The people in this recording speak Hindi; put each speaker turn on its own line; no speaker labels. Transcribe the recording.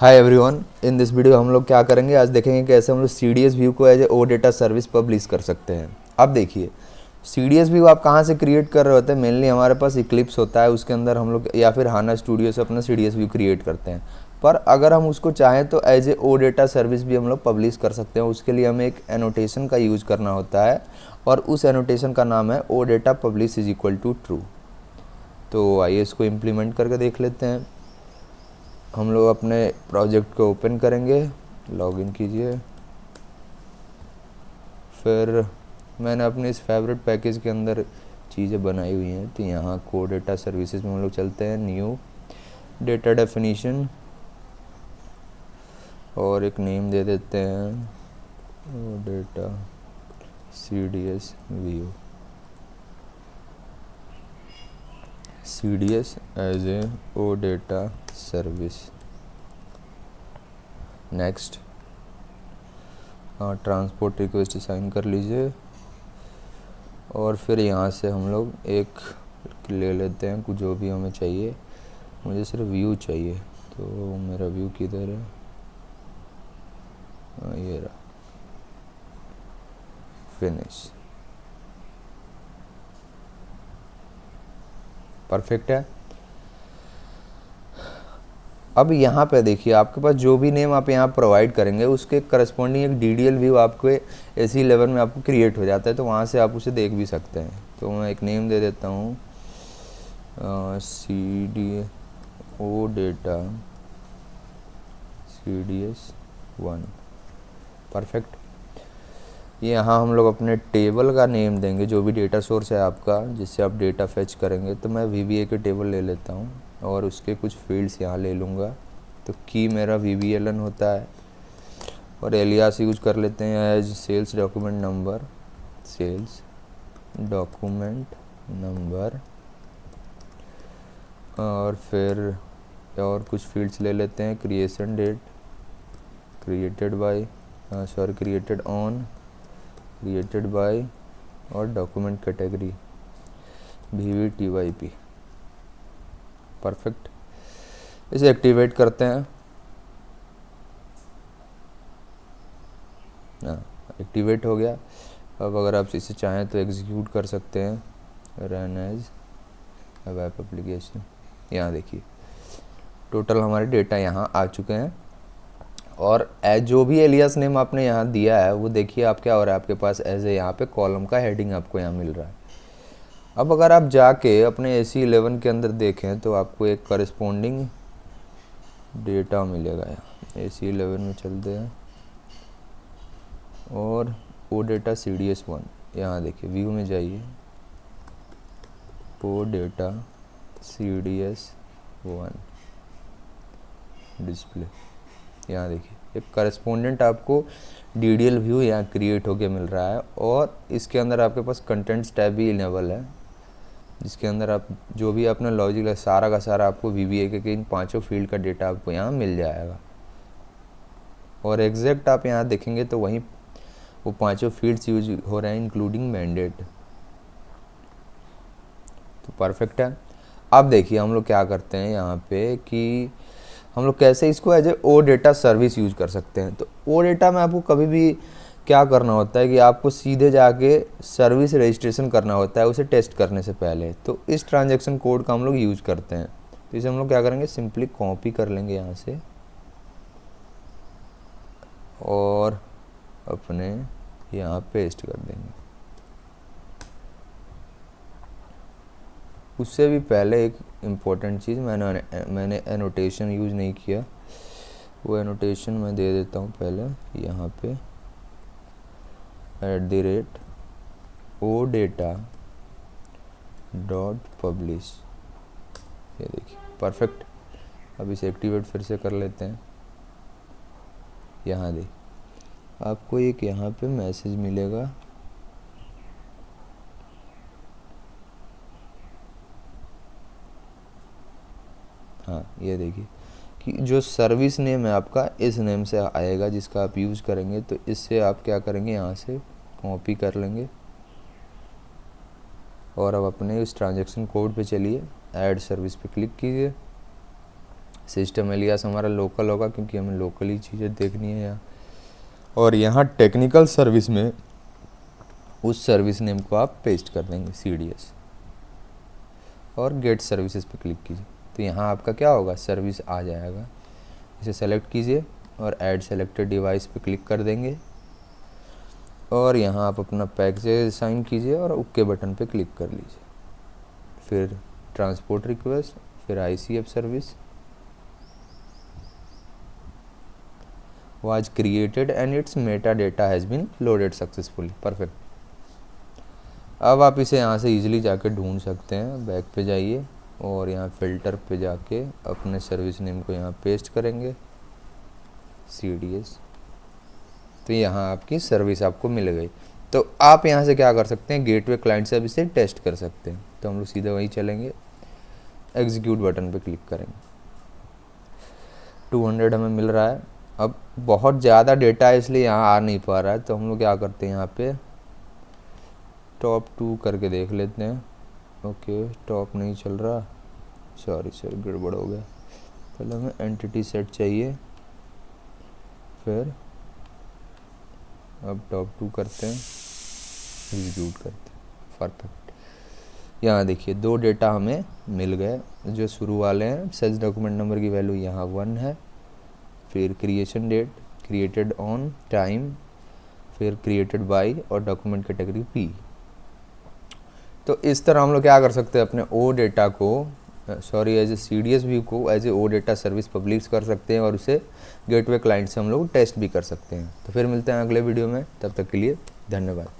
Hi everyone, in this video हम लोग क्या करेंगे, आज देखेंगे कैसे हम लोग सी डी एस व्यू को as a O data service publish कर सकते हैं। अब देखिए, सी डी एस व्यू आप कहाँ से क्रिएट कर रहे होते हैं। मेनली हमारे पास इक्लिप्स होता है, उसके अंदर हम लोग या फिर हाना स्टूडियो से अपना C D S view create करते हैं। पर अगर हम उसको चाहें तो as a O data service भी हम लोग पब्लिश कर सकते हैं। उसके लिए हमें एक एनोटेशन का यूज़ करना होता है और उस एनोटेशन का नाम है O data publish is equal to true. तो आइए इसको इम्प्लीमेंट करके देख लेते हैं। हम लोग अपने प्रोजेक्ट को ओपन करेंगे, लॉगिन कीजिए। फिर मैंने अपने इस फेवरेट पैकेज के अंदर चीज़ें बनाई हुई हैं, तो यहाँ को डेटा सर्विसेज में हम लोग चलते हैं, न्यू डेटा डेफिनीशन और एक नेम दे देते हैं O data C D S view, C D S as a O data service. Next, transport request sign कर लीजिए और फिर यहाँ से हम लोग एक ले लेते हैं कुछ जो भी हमें चाहिए। मुझे सिर्फ व्यू चाहिए, तो मेरा व्यू किधर है, ये रहा, फिनिश। परफेक्ट है। अब यहाँ पे देखिए, आपके पास जो भी नेम आप यहाँ प्रोवाइड करेंगे उसके करस्पॉन्डिंग एक DDL व्यू आपको AC11 में आपको क्रिएट हो जाता है, तो वहाँ से आप उसे देख भी सकते हैं। तो मैं एक नेम दे देता हूँ ओ डेटा CDS1। परफेक्ट। ये यहाँ हम लोग अपने टेबल का नेम देंगे, जो भी डेटा सोर्स है आपका जिससे आप डेटा फेच करेंगे। तो मैं VBA के टेबल ले लेता हूँ और उसके कुछ फील्ड्स यहाँ ले लूँगा। तो की मेरा VBLN होता है और एलियास यूज कर लेते हैं as sales document number, sales document number. और फिर और कुछ फील्ड्स ले लेते हैं, creation date, created by, created on, created by और डॉक्यूमेंट कैटेगरी VVTYP। परफेक्ट। इसे एक्टिवेट करते हैं। एक्टिवेट हो गया। अब अगर आप इसे चाहें तो एग्जीक्यूट कर सकते हैं, रन एज वेब एप्लीकेशन। यहाँ देखिए टोटल हमारे डेटा यहाँ आ चुके हैं और जो भी एलियास नेम आपने यहाँ दिया है वो देखिए आप क्या हो रहा है, आपके पास एज ए यहाँ पे कॉलम का हेडिंग आपको यहाँ मिल रहा है। अब अगर आप जाके अपने AC11 के अंदर देखें तो आपको एक करस्पॉन्डिंग डेटा मिलेगा। यहाँ AC11 में चलते हैं और ओ डेटा CDS1, यहाँ देखिए व्यू में जाइए, ओ डेटा CDS1 डिस्प्ले। यहाँ देखिए एक करस्पॉन्डेंट आपको DDL व्यू यहाँ क्रिएट होके मिल रहा है और इसके अंदर आपके पास कंटेंट्स टैब भी इनेबल है, जिसके अंदर आप जो भी अपना लॉजिक है सारा का सारा आपको VBA के इन 5 फील्ड का डेटा आपको यहाँ मिल जाएगा। और एग्जैक्ट आप यहाँ देखेंगे तो वहीं वो 5 फील्ड्स यूज हो रहे हैं इंक्लूडिंग मैंडेट। तो परफेक्ट है। अब देखिए हम लोग क्या करते हैं यहाँ पे कि हम लोग कैसे इसको as a O data service use कर सकते हैं। तो ओ डेटा में आपको कभी भी क्या करना होता है कि आपको सीधे जाके सर्विस रजिस्ट्रेशन करना होता है उसे टेस्ट करने से पहले। तो इस ट्रांजैक्शन कोड का हम लोग यूज करते हैं। तो इसे हम लोग क्या करेंगे, सिंपली कॉपी कर लेंगे यहाँ से और अपने यहाँ पेस्ट कर देंगे। उससे भी पहले एक इम्पोर्टेंट चीज़, मैंने एनोटेशन यूज़ नहीं किया, वो एनोटेशन मैं दे देता हूँ पहले यहाँ पे, @o data डॉट पब्लिश। ये देखिए परफेक्ट। अब इसे एक्टिवेट फिर से कर लेते हैं। यहाँ देखिए आपको एक यहाँ पे मैसेज मिलेगा, हाँ ये देखिए कि जो सर्विस नेम है आपका इस नेम से आएगा जिसका आप यूज़ करेंगे। तो इससे आप क्या करेंगे, यहाँ से कॉपी कर लेंगे और अब अपने उस ट्रांजैक्शन कोड पे चलिए, ऐड सर्विस पे क्लिक कीजिए, सिस्टम एलियास हमारा लोकल होगा क्योंकि हमें लोकल ही चीज़ें देखनी है यहाँ। और यहाँ टेक्निकल सर्विस में उस सर्विस नेम को आप पेस्ट कर देंगे CDS और गेट सर्विसेज पे क्लिक कीजिए। तो यहाँ आपका क्या होगा, सर्विस आ जाएगा। इसे सेलेक्ट कीजिए और ऐड सेलेक्टेड डिवाइस पे क्लिक कर देंगे और यहाँ आप अपना पैकेज असाइन कीजिए और ओके बटन पे क्लिक कर लीजिए। फिर ट्रांसपोर्ट रिक्वेस्ट, फिर ICF service was created and its metadata has been loaded successfully। Perfect. अब आप इसे यहाँ से इजीली जाके ढूंढ सकते हैं। बैक पे जाइए और यहाँ फ़िल्टर पे जाके अपने सर्विस नेम को यहाँ पेस्ट करेंगे CDS। तो यहाँ आपकी सर्विस आपको मिल गई। तो आप यहाँ से क्या कर सकते हैं, गेटवे क्लाइंट से अब इसे टेस्ट कर सकते हैं। तो हम लोग सीधे वहीं चलेंगे, एग्जीक्यूट बटन पे क्लिक करेंगे। 200 हमें मिल रहा है। अब बहुत ज़्यादा डेटा है इसलिए यहाँ आ नहीं पा रहा है, तो हम लोग क्या करते हैं, यहाँ पे टॉप 2 करके देख लेते हैं। ओके, टॉप नहीं चल रहा, सॉरी सर गड़बड़ हो गया। पहले हमें एंटिटी सेट चाहिए, फिर अब टॉप 2 करते हैं, एग्जीक्यूट करते हैं। परफेक्ट। यहाँ देखिए 2 डेटा हमें मिल गए जो शुरू वाले हैं। सेल्स डॉक्यूमेंट नंबर की वैल्यू यहाँ 1 है, फिर creation date, created on time, फिर क्रिएटेड बाय और डॉक्यूमेंट कैटेगरी P। तो इस तरह हम लोग क्या कर सकते हैं, अपने ओ डेटा को एज ए CDS व्यू को as a O data service publish कर सकते हैं और उसे गेटवे क्लाइंट से हम लोग टेस्ट भी कर सकते हैं। तो फिर मिलते हैं अगले वीडियो में, तब तक के लिए धन्यवाद।